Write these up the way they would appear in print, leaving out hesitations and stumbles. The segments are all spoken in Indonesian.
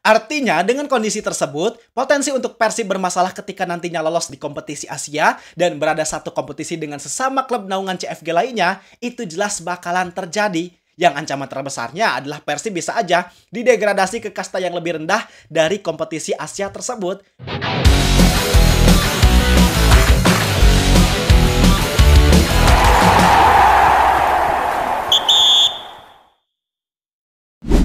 Artinya, dengan kondisi tersebut, potensi untuk Persib bermasalah ketika nantinya lolos di kompetisi Asia dan berada satu kompetisi dengan sesama klub naungan CFG lainnya, itu jelas bakalan terjadi. Yang ancaman terbesarnya adalah Persib bisa aja didegradasi ke kasta yang lebih rendah dari kompetisi Asia tersebut.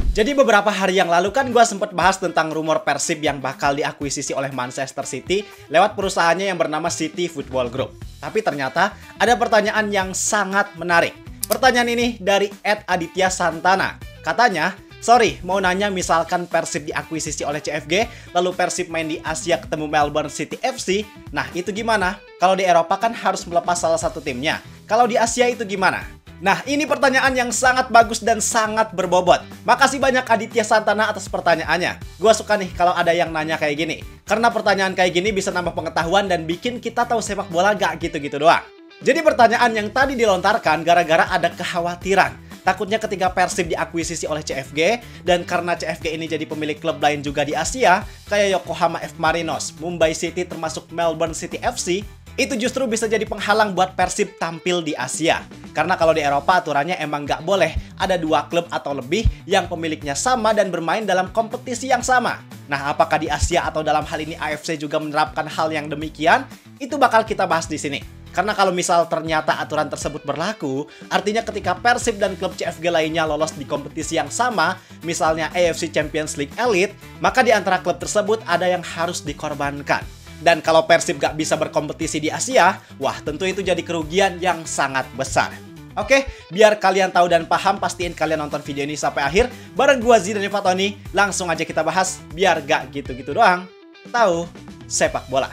Jadi beberapa hari yang lalu kan gue sempat bahas tentang rumor Persib yang bakal diakuisisi oleh Manchester City lewat perusahaannya yang bernama City Football Group. Tapi ternyata ada pertanyaan yang sangat menarik. Pertanyaan ini dari @Aditya Santana. Katanya, sorry, mau nanya misalkan Persib diakuisisi oleh CFG, lalu Persib main di Asia ketemu Melbourne City FC. Nah, itu gimana? Kalau di Eropa kan harus melepas salah satu timnya. Kalau di Asia itu gimana? Nah, ini pertanyaan yang sangat bagus dan sangat berbobot. Makasih banyak Aditya Santana atas pertanyaannya. Gua suka nih kalau ada yang nanya kayak gini. Karena pertanyaan kayak gini bisa nambah pengetahuan dan bikin kita tahu sepak bola gak gitu-gitu doang. Jadi pertanyaan yang tadi dilontarkan gara-gara ada kekhawatiran. Takutnya ketika Persib diakuisisi oleh CFG, dan karena CFG ini jadi pemilik klub lain juga di Asia, kayak Yokohama F. Marinos, Mumbai City termasuk Melbourne City FC, itu justru bisa jadi penghalang buat Persib tampil di Asia. Karena kalau di Eropa aturannya emang nggak boleh ada dua klub atau lebih yang pemiliknya sama dan bermain dalam kompetisi yang sama. Nah, apakah di Asia atau dalam hal ini AFC juga menerapkan hal yang demikian? Itu bakal kita bahas di sini. Karena kalau misal ternyata aturan tersebut berlaku, artinya ketika Persib dan klub CFG lainnya lolos di kompetisi yang sama, misalnya AFC Champions League Elite, maka di antara klub tersebut ada yang harus dikorbankan. Dan kalau Persib gak bisa berkompetisi di Asia, wah tentu itu jadi kerugian yang sangat besar. Oke, biar kalian tahu dan paham, pastiin kalian nonton video ini sampai akhir. Bareng gua Zidan Fatoni, langsung aja kita bahas, biar gak gitu-gitu doang. Tahu sepak bola.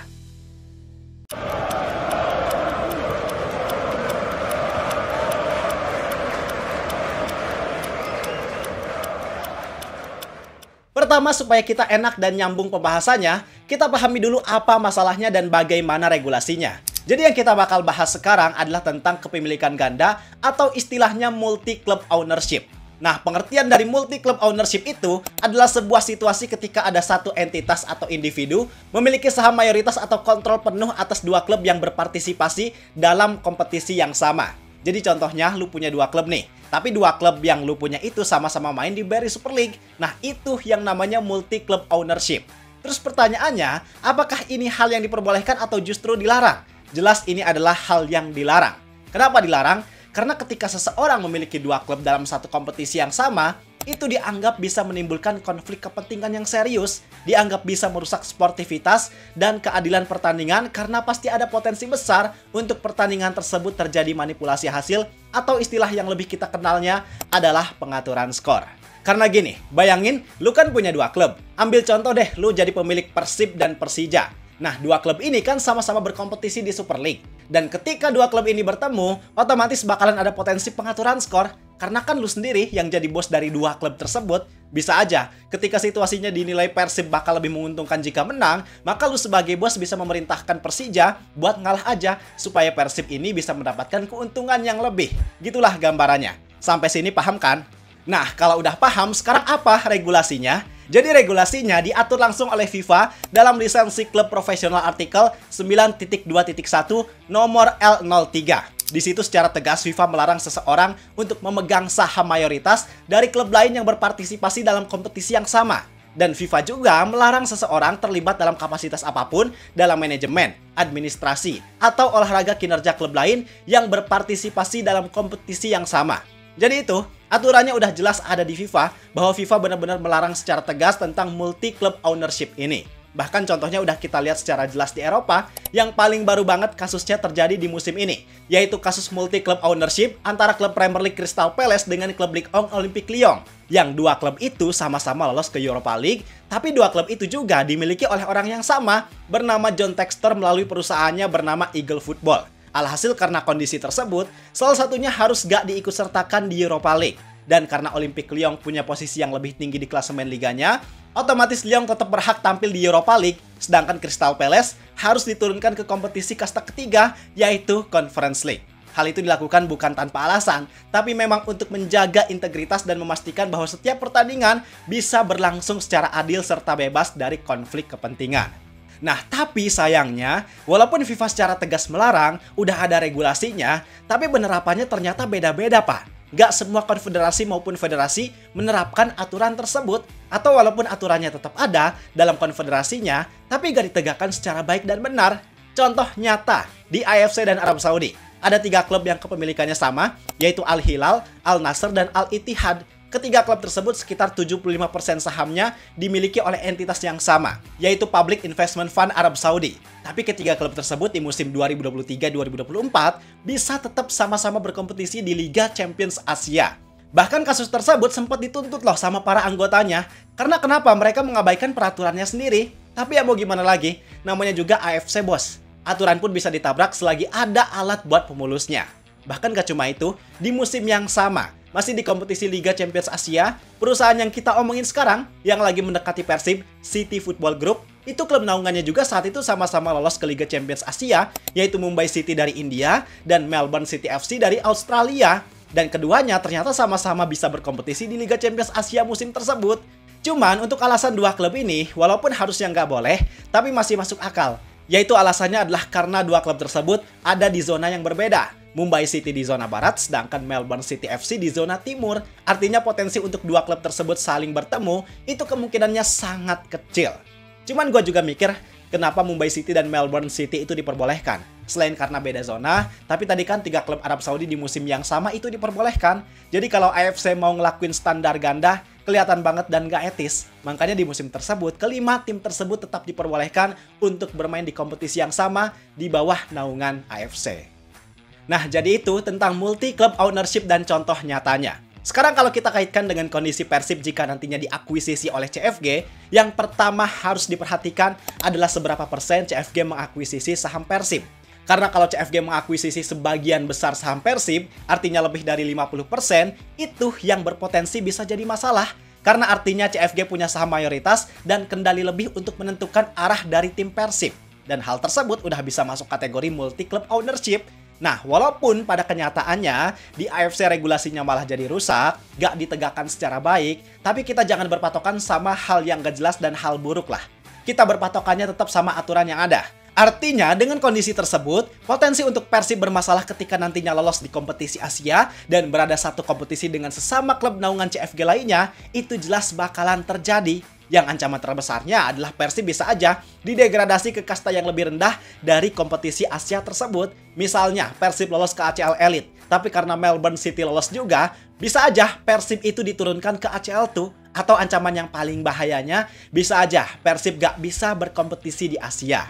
Pertama, supaya kita enak dan nyambung pembahasannya, kita pahami dulu apa masalahnya dan bagaimana regulasinya. Jadi yang kita bakal bahas sekarang adalah tentang kepemilikan ganda atau istilahnya multi-club ownership. Nah, pengertian dari multi-club ownership itu adalah sebuah situasi ketika ada satu entitas atau individu memiliki saham mayoritas atau kontrol penuh atas dua klub yang berpartisipasi dalam kompetisi yang sama. Jadi contohnya, lu punya dua klub nih, tapi dua klub yang lu punya itu sama-sama main di BRI Super League. Nah, itu yang namanya multi-club ownership. Terus pertanyaannya, apakah ini hal yang diperbolehkan atau justru dilarang? Jelas ini adalah hal yang dilarang. Kenapa dilarang? Karena ketika seseorang memiliki dua klub dalam satu kompetisi yang sama, itu dianggap bisa menimbulkan konflik kepentingan yang serius, dianggap bisa merusak sportivitas dan keadilan pertandingan karena pasti ada potensi besar untuk pertandingan tersebut terjadi manipulasi hasil atau istilah yang lebih kita kenalnya adalah pengaturan skor. Karena gini, bayangin lu kan punya dua klub. Ambil contoh deh, lu jadi pemilik Persib dan Persija. Nah, dua klub ini kan sama-sama berkompetisi di Super League. Dan ketika dua klub ini bertemu, otomatis bakalan ada potensi pengaturan skor. Karena kan lu sendiri yang jadi bos dari dua klub tersebut. Bisa aja, ketika situasinya dinilai Persib bakal lebih menguntungkan jika menang, maka lu sebagai bos bisa memerintahkan Persija buat ngalah aja, supaya Persib ini bisa mendapatkan keuntungan yang lebih. Gitulah gambarannya. Sampai sini paham kan? Nah, kalau udah paham, sekarang apa regulasinya? Jadi regulasinya diatur langsung oleh FIFA dalam lisensi klub profesional artikel 9.2.1 nomor L03. Di situ secara tegas FIFA melarang seseorang untuk memegang saham mayoritas dari klub lain yang berpartisipasi dalam kompetisi yang sama. Dan FIFA juga melarang seseorang terlibat dalam kapasitas apapun dalam manajemen, administrasi, atau olahraga kinerja klub lain yang berpartisipasi dalam kompetisi yang sama. Jadi itu, aturannya udah jelas ada di FIFA bahwa FIFA benar-benar melarang secara tegas tentang multi-club ownership ini. Bahkan contohnya udah kita lihat secara jelas di Eropa, yang paling baru banget kasusnya terjadi di musim ini, yaitu kasus multi-club ownership antara klub Premier League Crystal Palace dengan klub Ligue 1 Olympique Lyon. Yang dua klub itu sama-sama lolos ke Europa League, tapi dua klub itu juga dimiliki oleh orang yang sama, bernama John Textor melalui perusahaannya bernama Eagle Football. Alhasil karena kondisi tersebut, salah satunya harus gak diikutsertakan di Europa League. Dan karena Olympique Lyon punya posisi yang lebih tinggi di klasemen liganya, otomatis Lyon tetap berhak tampil di Europa League, sedangkan Crystal Palace harus diturunkan ke kompetisi kasta ketiga, yaitu Conference League. Hal itu dilakukan bukan tanpa alasan, tapi memang untuk menjaga integritas dan memastikan bahwa setiap pertandingan bisa berlangsung secara adil serta bebas dari konflik kepentingan. Nah, tapi sayangnya, walaupun FIFA secara tegas melarang, udah ada regulasinya, tapi penerapannya ternyata beda-beda, Pak. Nggak semua konfederasi maupun federasi menerapkan aturan tersebut, atau walaupun aturannya tetap ada dalam konfederasinya, tapi nggak ditegakkan secara baik dan benar. Contoh nyata, di AFC dan Arab Saudi. Ada 3 klub yang kepemilikannya sama, yaitu Al Hilal, Al Nassr, dan Al Ittihad. Ketiga klub tersebut sekitar 75% sahamnya dimiliki oleh entitas yang sama, yaitu Public Investment Fund Arab Saudi. Tapi ketiga klub tersebut di musim 2023-2024 bisa tetap sama-sama berkompetisi di Liga Champions Asia. Bahkan kasus tersebut sempat dituntut loh sama para anggotanya. Karena kenapa? Mereka mengabaikan peraturannya sendiri. Tapi ya mau gimana lagi, namanya juga AFC, bos. Aturan pun bisa ditabrak selagi ada alat buat pemulusnya. Bahkan gak cuma itu, di musim yang sama, masih di kompetisi Liga Champions Asia, perusahaan yang kita omongin sekarang, yang lagi mendekati Persib, City Football Group, itu klub naungannya juga saat itu sama-sama lolos ke Liga Champions Asia, yaitu Mumbai City dari India dan Melbourne City FC dari Australia. Dan keduanya ternyata sama-sama bisa berkompetisi di Liga Champions Asia musim tersebut. Cuman untuk alasan 2 klub ini, walaupun harusnya nggak boleh, tapi masih masuk akal. Yaitu alasannya adalah karena 2 klub tersebut ada di zona yang berbeda. Mumbai City di zona barat, sedangkan Melbourne City FC di zona timur. Artinya potensi untuk 2 klub tersebut saling bertemu, itu kemungkinannya sangat kecil. Cuman gue juga mikir, kenapa Mumbai City dan Melbourne City itu diperbolehkan? Selain karena beda zona, tapi tadi kan 3 klub Arab Saudi di musim yang sama itu diperbolehkan. Jadi kalau AFC mau ngelakuin standar ganda, kelihatan banget dan gak etis. Makanya di musim tersebut, kelima tim tersebut tetap diperbolehkan untuk bermain di kompetisi yang sama di bawah naungan AFC. Nah, jadi itu tentang multi-club ownership dan contoh nyatanya. Sekarang kalau kita kaitkan dengan kondisi Persib jika nantinya diakuisisi oleh CFG, yang pertama harus diperhatikan adalah seberapa persen CFG mengakuisisi saham Persib. Karena kalau CFG mengakuisisi sebagian besar saham Persib, artinya lebih dari 50%, itu yang berpotensi bisa jadi masalah. Karena artinya CFG punya saham mayoritas dan kendali lebih untuk menentukan arah dari tim Persib. Dan hal tersebut udah bisa masuk kategori multi-club ownership. Nah, walaupun pada kenyataannya di AFC regulasinya malah jadi rusak, gak ditegakkan secara baik, tapi kita jangan berpatokan sama hal yang gak jelas dan hal buruk lah. Kita berpatokannya tetap sama aturan yang ada. Artinya, dengan kondisi tersebut, potensi untuk Persib bermasalah ketika nantinya lolos di kompetisi Asia dan berada satu kompetisi dengan sesama klub naungan CFG lainnya, itu jelas bakalan terjadi. Yang ancaman terbesarnya adalah Persib bisa aja didegradasi ke kasta yang lebih rendah dari kompetisi Asia tersebut. Misalnya, Persib lolos ke ACL Elite, tapi karena Melbourne City lolos juga, bisa aja Persib itu diturunkan ke ACL 2. Atau ancaman yang paling bahayanya, bisa aja Persib gak bisa berkompetisi di Asia.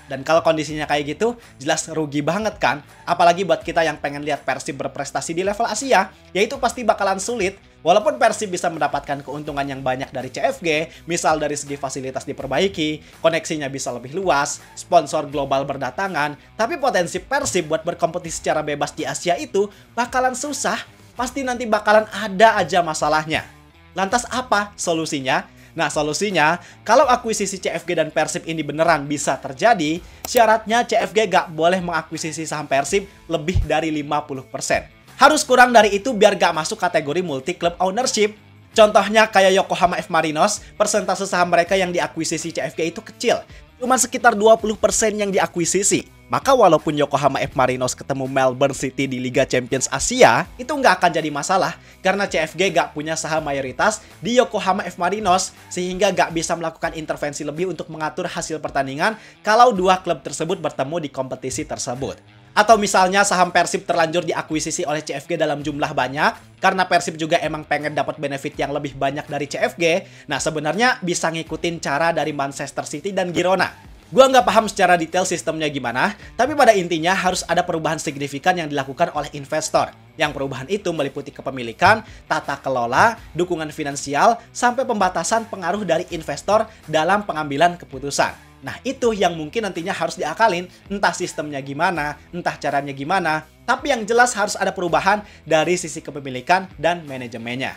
Dan kalau kondisinya kayak gitu, jelas rugi banget kan? Apalagi buat kita yang pengen lihat Persib berprestasi di level Asia, yaitu pasti bakalan sulit. Walaupun Persib bisa mendapatkan keuntungan yang banyak dari CFG, misal dari segi fasilitas diperbaiki, koneksinya bisa lebih luas, sponsor global berdatangan, tapi potensi Persib buat berkompetisi secara bebas di Asia itu bakalan susah, pasti nanti bakalan ada aja masalahnya. Lantas apa solusinya? Nah, solusinya, kalau akuisisi CFG dan Persib ini beneran bisa terjadi, syaratnya CFG gak boleh mengakuisisi saham Persib lebih dari 50%. Harus kurang dari itu biar gak masuk kategori multi-club ownership. Contohnya kayak Yokohama F. Marinos, persentase saham mereka yang diakuisisi CFG itu kecil. Cuma sekitar 20% yang diakuisisi. Maka walaupun Yokohama F. Marinos ketemu Melbourne City di Liga Champions Asia, itu nggak akan jadi masalah. Karena CFG nggak punya saham mayoritas di Yokohama F. Marinos, sehingga nggak bisa melakukan intervensi lebih untuk mengatur hasil pertandingan kalau 2 klub tersebut bertemu di kompetisi tersebut. Atau misalnya saham Persib terlanjur diakuisisi oleh CFG dalam jumlah banyak, karena Persib juga emang pengen dapat benefit yang lebih banyak dari CFG, nah sebenarnya bisa ngikutin cara dari Manchester City dan Girona. Gua nggak paham secara detail sistemnya gimana, tapi pada intinya harus ada perubahan signifikan yang dilakukan oleh investor. Yang perubahan itu meliputi kepemilikan, tata kelola, dukungan finansial, sampai pembatasan pengaruh dari investor dalam pengambilan keputusan. Nah, itu yang mungkin nantinya harus diakalin, entah sistemnya gimana, entah caranya gimana, tapi yang jelas harus ada perubahan dari sisi kepemilikan dan manajemennya.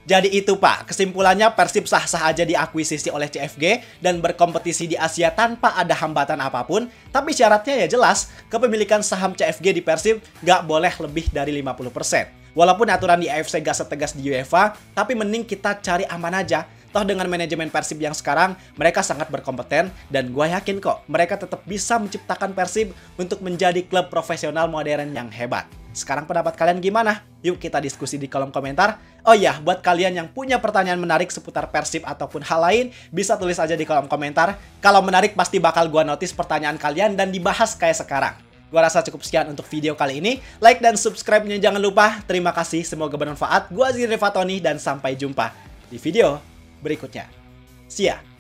Jadi itu Pak, kesimpulannya Persib sah-sah aja diakuisisi oleh CFG dan berkompetisi di Asia tanpa ada hambatan apapun. Tapi syaratnya ya jelas, kepemilikan saham CFG di Persib nggak boleh lebih dari 50%. Walaupun aturan di AFC gak setegas di UEFA, tapi mending kita cari aman aja. Toh dengan manajemen Persib yang sekarang, mereka sangat berkompeten dan gue yakin kok mereka tetap bisa menciptakan Persib untuk menjadi klub profesional modern yang hebat. Sekarang pendapat kalian gimana? Yuk kita diskusi di kolom komentar. Oh iya, buat kalian yang punya pertanyaan menarik seputar Persib ataupun hal lain, bisa tulis aja di kolom komentar. Kalau menarik pasti bakal gua notice pertanyaan kalian dan dibahas kayak sekarang. Gua rasa cukup sekian untuk video kali ini. Like dan subscribe-nya jangan lupa. Terima kasih, semoga bermanfaat. Gua Azri Fatoni dan sampai jumpa di video berikutnya. See ya!